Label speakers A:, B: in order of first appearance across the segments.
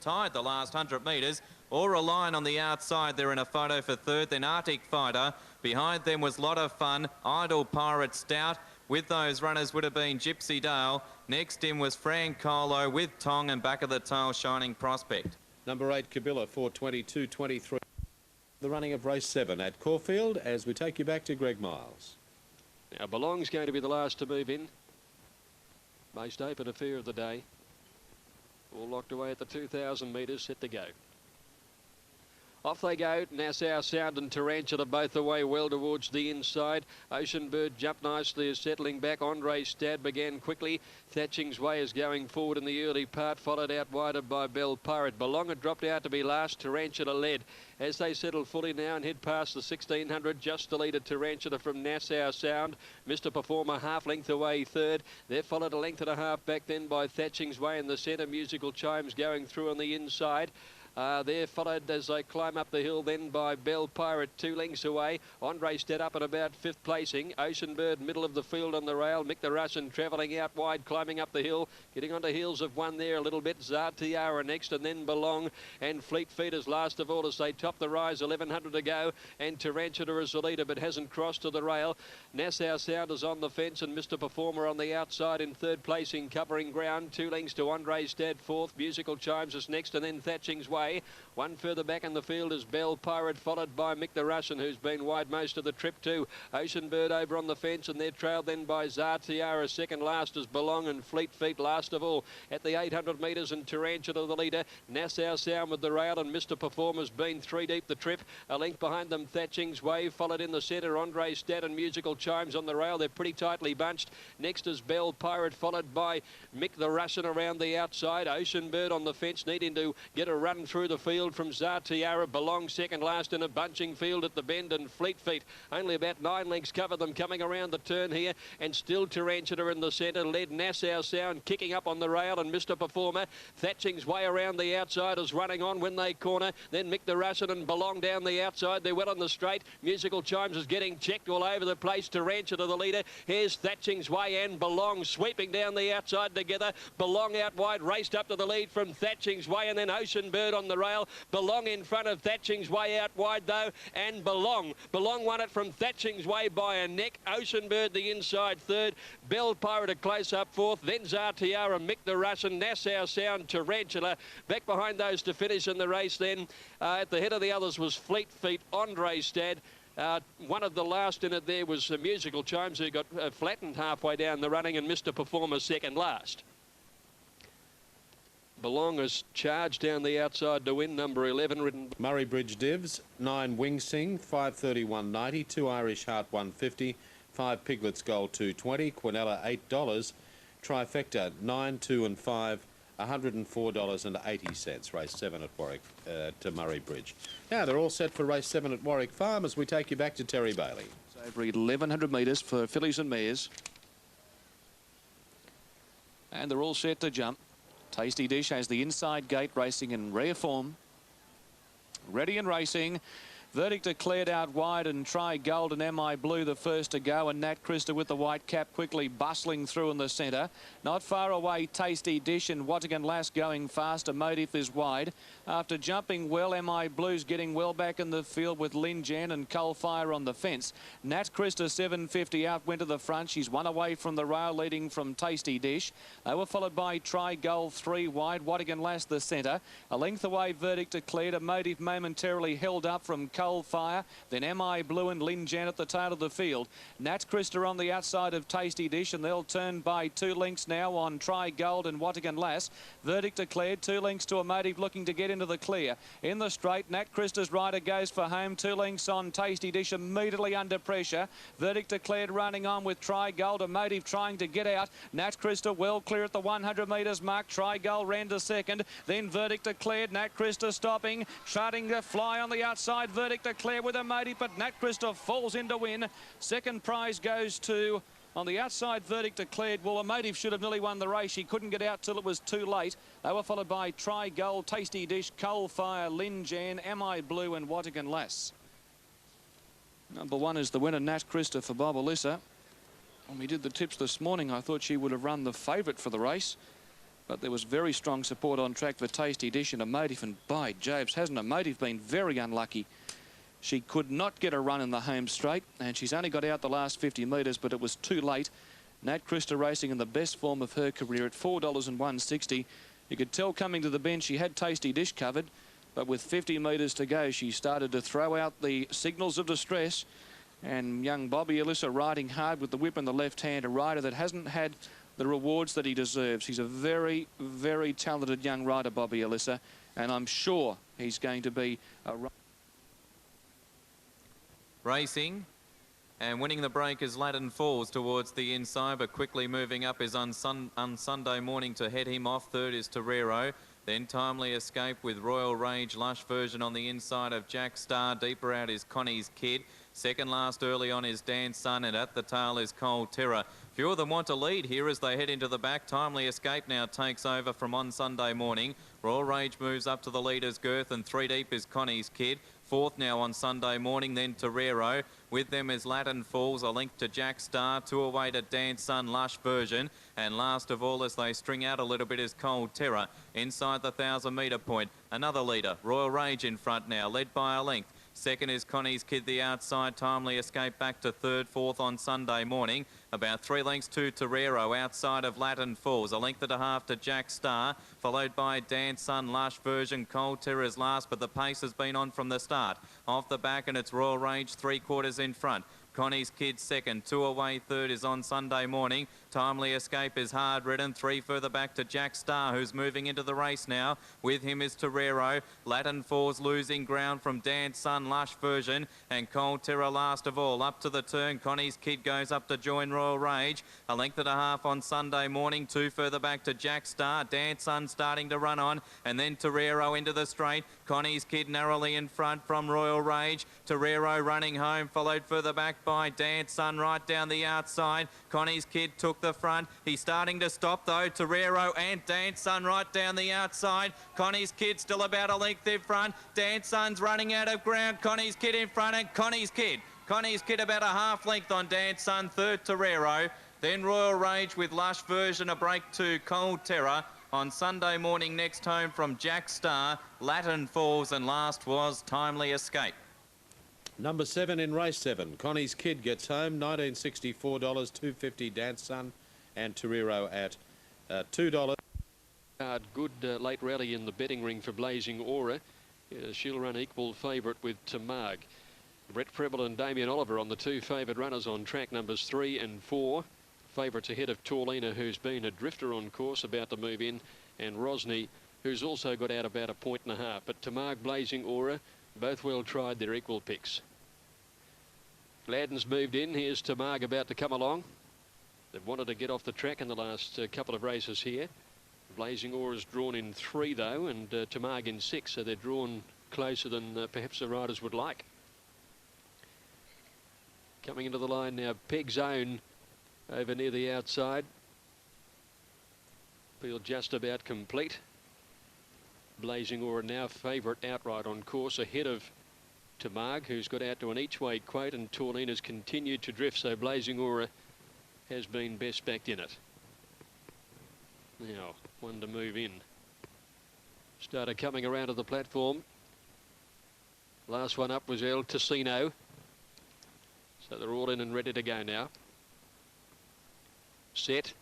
A: tied the last 100 metres. Aura Line on the outside there in a photo for third, then Arctic Fighter. Behind them was Lot of Fun, Idle Pirate Stout. With those runners would have been Gypsy Dale. Next in was Francolo with Tong, and back of the tail Shining Prospect.
B: Number 8, Kabila, 4:22.23. The running of race 7 at Caulfield as we take you back to Greg Miles.
C: Now Belong's going to be the last to move in. Most open affair of the day. All locked away at the 2,000 metres, set to go. Off they go. Nassau Sound and Tarantula both away well towards the inside. Ocean Bird jumped nicely as settling back. Andre Stad began quickly. Thatching's Way is going forward in the early part, followed out wider by Bell Pirate. Belong had dropped out to be last. Tarantula led. As they settle fully now and head past the 1600, just the leader Tarantula from Nassau Sound. Mr. Performer half length away third. They're followed a length and a half back then by Thatching's Way in the centre. Musical Chimes going through on the inside. They're followed as they climb up the hill then by Bell Pirate 2 lengths away. Andre Stead up at about 5th placing. Ocean Bird middle of the field on the rail. Mick the Russian travelling out wide, climbing up the hill, getting onto heels of one there a little bit. Zartiara next, and then Belong and Fleet Feet as last of all as they top the rise. 1100 to go, and Tarantula is the leader but hasn't crossed to the rail. Nassau Sound is on the fence, and Mr. Performer on the outside in 3rd placing, covering ground. 2 lengths to Andre Stead 4th. Musical Chimes is next, and then Thatching's Way. One further back in the field is Bell Pirate, followed by Mick the Russian, who's been wide most of the trip too. Ocean Bird over on the fence, and they're trailed then by Zartiara. Second last is Belong, and Fleet Feet last of all. At the 800 metres, and Tarantula the leader. Nassau Sound with the rail, and Mr. Performer's been 3 deep the trip. A length behind them, Thatching's Way, followed in the centre. Andre Stat and Musical Chimes on the rail. They're pretty tightly bunched. Next is Bell Pirate, followed by Mick the Russian around the outside. Ocean Bird on the fence, needing to get a run through the field from Zartiara. Belong second last in a bunching field at the bend, and Fleet Feet only about 9 lengths cover them coming around the turn here, and still Tarantula in the centre. Led Nassau Sound kicking up on the rail, and Mr. Performer. Thatching's Way around the outside is running on when they corner. Then Mick the Russian and Belong down the outside. They're well on the straight. Musical Chimes is getting checked all over the place. Tarantula the leader. Here's Thatching's Way and Belong sweeping down the outside together. Belong out wide, raced up to the lead from Thatching's Way, and then Ocean Bird on the rail. Belong in front of Thatching's Way out wide though, and Belong won it from Thatching's Way by a neck. Ocean Bird the inside third. Bell Pirate a close up fourth. Then Zartiara, Mick the Russian, Nassau Sound, Tarantula. Back behind those to finish in the race then. At the head of the others was Fleet Feet, Andre Stad. One of the last in it there was Musical Chimes, who got flattened halfway down the running, and Mr. Performer second last. Belong has charged down the outside to win, number 11 ridden.
B: Murray Bridge Divs, 9 Wing Sing, 5:31.90, 2 Irish Heart 150, 5 Piglets Gold 220, Quinella $8, Trifecta 9, 2 and 5, $104.80. Race 7 at Warwick to Murray Bridge. Now they're all set for race 7 at Warwick Farm as we take you back to Terry Bailey.
D: So over 1100 metres for fillies and mares, and they're all set to jump. Tasty Dish has the inside gate, racing in rare form. Ready and racing. Verdict declared out wide, and Try Gold and MI Blue the first to go, and Nat Christa with the white cap quickly bustling through in the centre. Not far away, Tasty Dish and Wattigan Lass going fast. Emotive is wide. After jumping well, MI Blue's getting well back in the field with Lin Jan and Coalfire on the fence. Nat Christa 750 out, went to the front. She's one away from the rail, leading from Tasty Dish. They were followed by Try Gold 3 wide, Wattigan Lass the centre. A length away, Verdict declared. Emotive momentarily held up from Coalfire, then MI Blue and Lin Jan at the tail of the field. Nat Christa on the outside of Tasty Dish, and they'll turn by 2 lengths now on Try Gold and Wattigan Lass. Verdict declared, 2 lengths to Emotive looking to get into the clear. In the straight, Nat Christa's rider goes for home. 2 lengths on Tasty Dish, immediately under pressure. Verdict declared running on with Try Gold. Emotive trying to get out. Nat Christa well clear at the 100 metres mark. Try Gold ran to second. Then Verdict declared. Nat Christa stopping, shutting the fly on the outside. Verdict declared with Emotive, but Nat Christa falls in to win. Second prize goes to, on the outside, Verdict declared. Well, Emotive should have nearly won the race. He couldn't get out till it was too late. They were followed by Try Gold, Tasty Dish, Coalfire, Lin Jan, MI Blue and Wattigan Lass. Number 1 is the winner, Nat Christa for Bob Alyssa. When we did the tips this morning, I thought she would have run the favourite for the race. but there was very strong support on track for Tasty Dish and Emotive, and by Jobs, hasn't Emotive been very unlucky? She could not get a run in the home straight, and she's only got out the last 50 metres, but it was too late. Nat Christa racing in the best form of her career at $4 and 160. You could tell coming to the bench she had Tasty Dish covered, but with 50 metres to go, she started to throw out the signals of distress. And young Bobby Alyssa riding hard with the whip in the left hand, a rider that hasn't had the rewards that he deserves. He's a very, very talented young rider, Bobby Alyssa, and I'm sure he's going to be a...
A: Racing and winning the break as Latin Falls towards the inside, but quickly moving up is on Sunday Morning to head him off. Third is Torero. Then Timely Escape with Royal Rage, Lush Version on the inside of Jack Star. Deeper out is Connie's Kid. Second last early on is Dan Sun, and at the tail is Cold Terror. Few of them want to lead here as they head into the back. Timely Escape now takes over from On Sunday Morning. Royal Rage moves up to the leader's girth, and three deep is Connie's Kid. Fourth now On Sunday Morning, then Torero. With them is Latin Falls, a link to Jack Star, two away to Dan Sun, Lush Version. And last of all, as they string out a little bit, is Cold Terror. Inside the 1,000-metre point, another leader, Royal Rage in front now, led by a length. Second is Connie's Kid, the outside. Timely Escape back to third. Fourth On Sunday Morning. About 3 lengths to Torero outside of Latin Falls. A length and a half to Jack Star, followed by Dan Sun, Lush Version. Cold Terror's last, but the pace has been on from the start. Off the back, and it's Royal Rage 3/4 in front. Connie's Kid second, 2 away third is On Sunday Morning. Timely Escape is hard ridden, 3 further back to Jack Star, who's moving into the race now. With him is Torero. Latin Falls losing ground from Dan Sun, Lush Version, and Cold Terror last of all. Up to the turn, Connie's Kid goes up to join Royal Rage. A length and a half On Sunday Morning, 2 further back to Jack Star. Dan Sun starting to run on, and then Torero into the straight. Connie's Kid narrowly in front from Royal Rage. Torero running home, followed further back by Dan Sun right down the outside. Connie's Kid took the front. He's starting to stop though. Torero and Dan Sun right down the outside. Connie's Kid still about a length in front. Dan Sun's running out of ground. Connie's Kid in front, and Connie's Kid about a half length on Dan Sun. Third Torero. Then Royal Rage with Lush Version, a break to Cold Terror. On Sunday Morning next home from Jack Star, Latin Falls, and last was Timely Escape.
B: Number 7 in race 7. Connie's Kid gets home, $1964, $2.50 Dan Sun, and Torero at $2.
C: Good late rally in the betting ring for Blazing Aura. She'll run equal favourite with Tamag. Brett Preble and Damien Oliver on the 2 favoured runners on track numbers 3 and 4. Favourites ahead of Torlina, who's been a drifter on course, about to move in, and Rosny, who's also got out about 1.5 points. But Tamag, Blazing Aura, both well tried, their equal picks. Gladden's moved in. Here's Tamag about to come along. They've wanted to get off the track in the last couple of races here. Blazing Aura's drawn in 3 though, and Tamag in 6, so they're drawn closer than perhaps the riders would like. Coming into the line now, Peg Zone over near the outside. Feel just about complete. Blazing Aura now favourite outright on course, ahead of Tamag, who's got out to an each-way quote, and Torlina's continued to drift, so Blazing Aura has been best backed in it. Now, one to move in. Started coming around to the platform. Last one up was El Tocino. So they're all in and ready to go now. Set.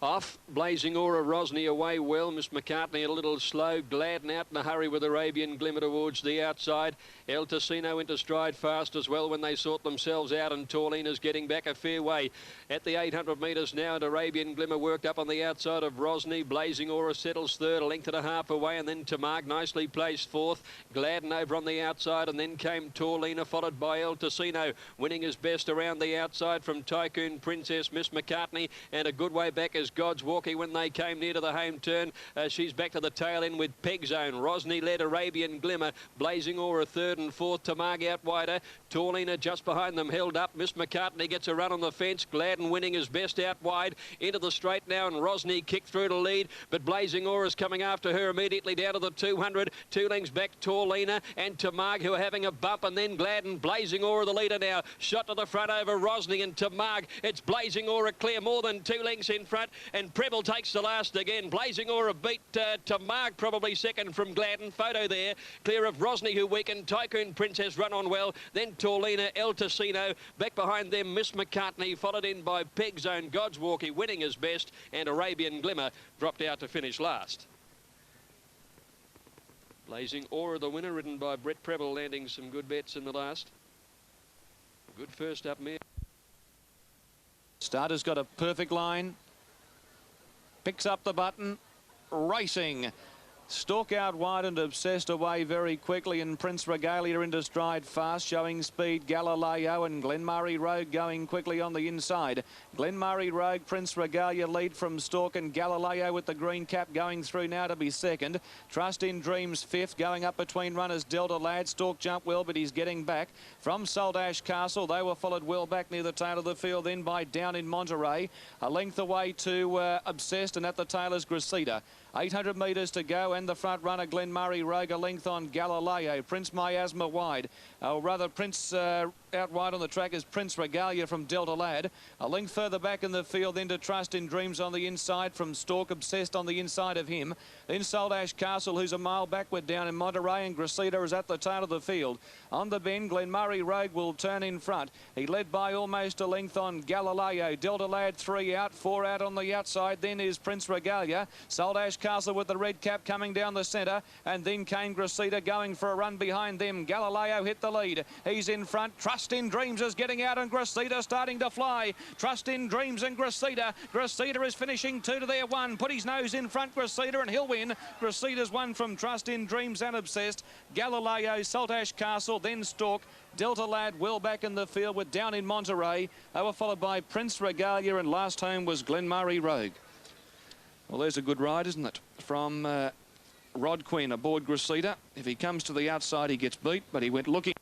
C: Off, Blazing Aura, Rosny away well. Miss McCartney a little slow. Gladden out in a hurry with Arabian Glimmer towards the outside. El Tocino into stride fast as well when they sort themselves out, and Torlina's getting back a fair way. At the 800 metres now, and Arabian Glimmer worked up on the outside of Rosny. Blazing Aura settles third, a length and a half away, and then Tamag nicely placed fourth. Gladden over on the outside, and then came Torlina, followed by El Tocino. Winning his best around the outside from Tycoon Princess, Miss McCartney, and a good way back as God's Walkie when they came near to the home turn. She's back to the tail end with Peg Zone. Rosny led, Arabian Glimmer. Blazing Aura third and fourth. Tamag out wider. Torlina just behind them, held up. Miss McCartney gets a run on the fence. Gladden winning his best out wide. Into the straight now, and Rosny kicked through to lead. But Blazing Aura's coming after her immediately down to the 200. 2 lengths back, Torlina and Tamag, who are having a bump, and then Gladden. Blazing Aura the leader now. Shot to the front over Rosny and Tamag. It's Blazing Aura clear, more than 2 lengths in front. and Preble takes the last again. Blazing Aura beat to Mark, probably second from Gladden. Photo there, clear of Rosny, who weakened. Tycoon Princess run on well. Then Torlina, El Tocino. Back behind them, Miss McCartney, followed in by Peg Zone, God's Walkie winning his best, and Arabian Glimmer dropped out to finish last. Blazing Aura, the winner, ridden by Brett Preble, landing some good bets in the last. Good first up mare.
D: Starter's got a perfect line. Picks up the button. Racing. Stalk out wide and Obsessed away very quickly, and Prince Regalia into stride fast, showing speed. Galileo and Glenmurray Rogue going quickly on the inside. Glenmurray Rogue, Prince Regalia lead from Stalk, and Galileo with the green cap going through now to be second. Trust in Dreams fifth, going up between runners Delta Lad. Stalk jumped well, but he's getting back. From Saltash Castle, they were followed well back near the tail of the field, then by Down in Monterey. A length away to Obsessed, and at the tail is Gracida. 800 metres to go, and the front runner Glenmurray Rogue a length on Galileo. Prince Miasma wide, or rather Prince out wide on the track is Prince Regalia from Delta Lad. A length further back in the field, then to Trust in Dreams on the inside from Stalk. Obsessed on the inside of him. Then Saltash Castle, who's a mile backward Down in Monterey, and Gracida is at the tail of the field. On the bend, Glenmurray Rogue will turn in front. He led by almost a length on Galileo. Delta Lad 3 out, 4 out on the outside. Then is Prince Regalia. Saltash Castle with the red cap coming down the centre, and then came Gracida going for a run behind them. Galileo hit the lead. He's in front. Trust in Dreams is getting out, and Gracida starting to fly. Trust in Dreams and Gracida. Gracida is finishing 2 to their 1. Put his nose in front, Gracida, and he'll win. Gracida's won from Trust in Dreams and Obsessed. Galileo, Saltash Castle, then Stalk. Delta Lad well back in the field with Down in Monterey. They were followed by Prince Regalia, and last home was Glenmurray Rogue. Well, there's a good ride, isn't it? From Rod Quinn aboard Gracida. If he comes to the outside, he gets beat, but he went looking.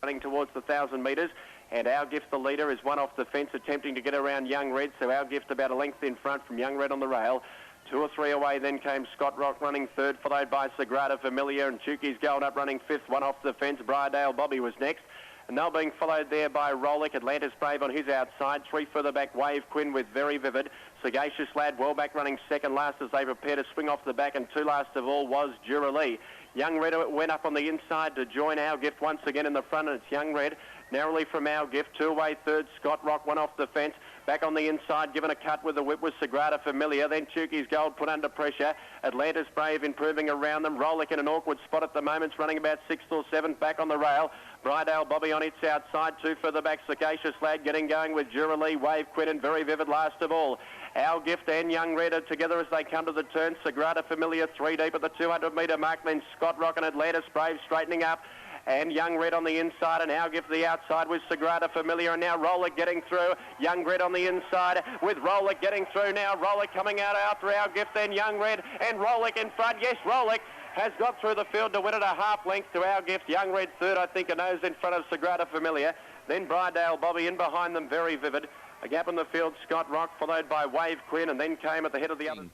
E: Running towards the 1,000 metres, and Our Gift, the leader, is one off the fence, attempting to get around Young Red, so Our Gift about a length in front from Young Red on the rail. 2 or 3 away, then came Scott Rock running third, followed by Sagrada Familia, and Chuki's Gold Up running fifth, one off the fence. Briardale Bobby was next. And they're being followed there by Rolick, Atlantis Brave on his outside. 3 further back, Wave Quinn with Very Vivid. Sagacious Lad well back running second last as they prepare to swing off the back. And 2 last of all was Duralee. Young Red went up on the inside to join Our Gift once again in the front, and it's Young Red. Narrowly from Our Gift, 2 away third, Scott Rock, 1 off the fence. Back on the inside, given a cut with the whip was Sagrada Familia. Then Chuki's Gold put under pressure. Atlantis Brave improving around them. Rolick in an awkward spot at the moment, running about 6th or 7th back on the rail. Briardale Bobby on its outside, 2 further back, Sagacious Lad getting going with Duralee, Wave Quinn and Very Vivid last of all. Our Gift and Young Red are together as they come to the turn. Sagrada Familia 3 deep at the 200 metre mark, then Scott Rock and Atlantis Brave straightening up. And Young Red on the inside, and Our Gift the outside with Sagrada Familia, and now Rolick getting through. Young Red on the inside with Rolick getting through now. Rolick coming out after Our Gift, then Young Red, and Rolick in front. Yes, Rolick has got through the field to win it a half length to Our Gift. Young Red third, I think, a nose in front of Sagrada Familia. Then Briardale Bobby in behind them, Very Vivid. A gap in the field, Scott Rock, followed by Wave Quinn, and then came at the head of the other.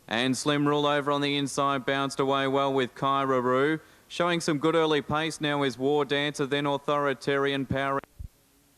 A: And Slim Rule over on the inside, bounced away well with Kyra Roo. Showing some good early pace now is War Dancer, then Authoritarian Power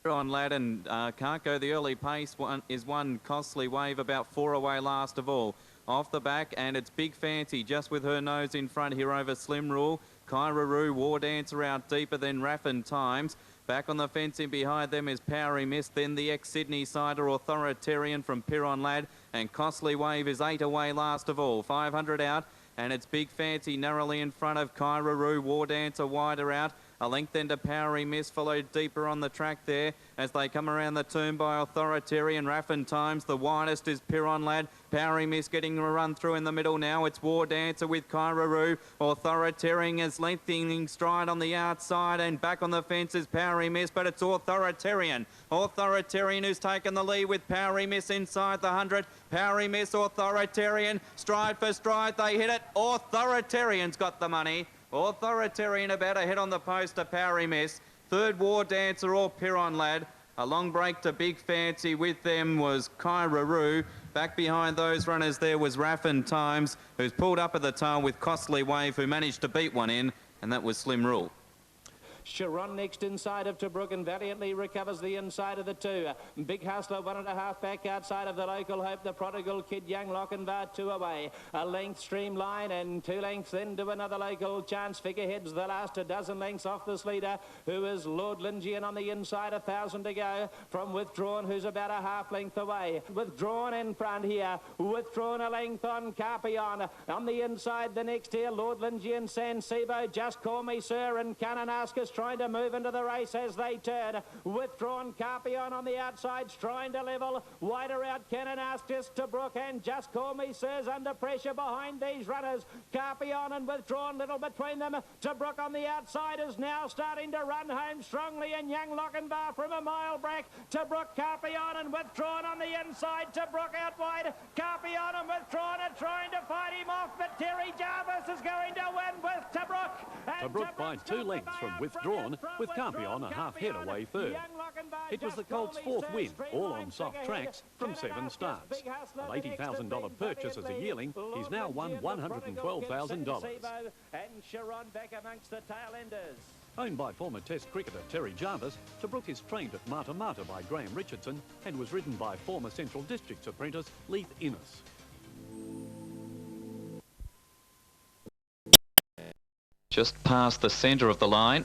A: on Lad, and can't go the early pace. One Costly Wave about 4 away last of all. Off the back, and it's Big Fancy just with her nose in front here over Slim Rule. Kyra Roo, War Dancer out deeper than Raffin Times. Back on the fence in behind them is Powery Mist, then the ex-Sydney Cider Authoritarian from Piron Lad, and Costly Wave is 8 away last of all. 500 out. And it's Big Fancy narrowly in front of Kyra Roo, War Dancer wider out. A length into Powery Miss, followed deeper on the track there as they come around the turn by Authoritarian. Raffin Times, the widest is Piron Lad. Powery Miss getting a run through in the middle now. It's War Dancer with Kyra Roo. Authoritarian is lengthening stride on the outside, and back on the fence is Powery Miss, but it's Authoritarian. Authoritarian who's taken the lead with Powery Miss inside the 100. Powery Miss, Authoritarian, stride for stride, they hit it. Authoritarian's got the money. Authoritarian about a hit on the post to Powery Miss. Third War Dancer or Piron Lad. A long break to Big Fancy. With them was Kyra Roo. Back behind those runners there was Raffin Times, who's pulled up at the tail with Costly Wave, who managed to beat one in, and that was Slim Rule.
F: Sharon next inside of Tobruk and valiantly recovers the inside of the 2. Big Hustler 1.5 back outside of the Local Hope. The Prodigal Kid, Young Lochinvar 2 away. A length Streamline and 2 lengths into another Local Chance. Figurehead's the last, a dozen lengths off this leader, who is Lord Lingian on the inside, 1,000 to go from Withdrawn, who's about a half length away. Withdrawn in front here. Withdrawn a length on Carpion. On the inside, the next here, Lord Lingian, San Sebo, Just Call Me Sir, and Kananaskis trying to move into the race as they turn. Withdrawn Carpion on the outsides, trying to level. Wider out Kananaskis, Tobruk, and Just Call Me Sir's under pressure behind these runners. Carpion and Withdrawn, little between them. Tobruk on the outside is now starting to run home strongly, and Young Lochinvar from a mile back. Tobruk, Carpion and Withdrawn on the inside. Tobruk out wide. Carpion and Withdrawn are trying to fight him off, but Terry Jarvis is going to win with Tobruk.
G: Tobruk by 2 lengths from Withdrawn, with Carpion a half head away third. It was the Colts' 4th win, all on soft tracks, from 7 starts. An $80,000 purchase as a yearling, he's now won $112,000.
F: And Sharon back amongst the tail enders.
G: Owned by former Test cricketer Terry Jarvis, Tobruk is trained at Mata Mata by Graham Richardson and was ridden by former Central Districts apprentice Leith Innes.
A: Just past the centre of the line.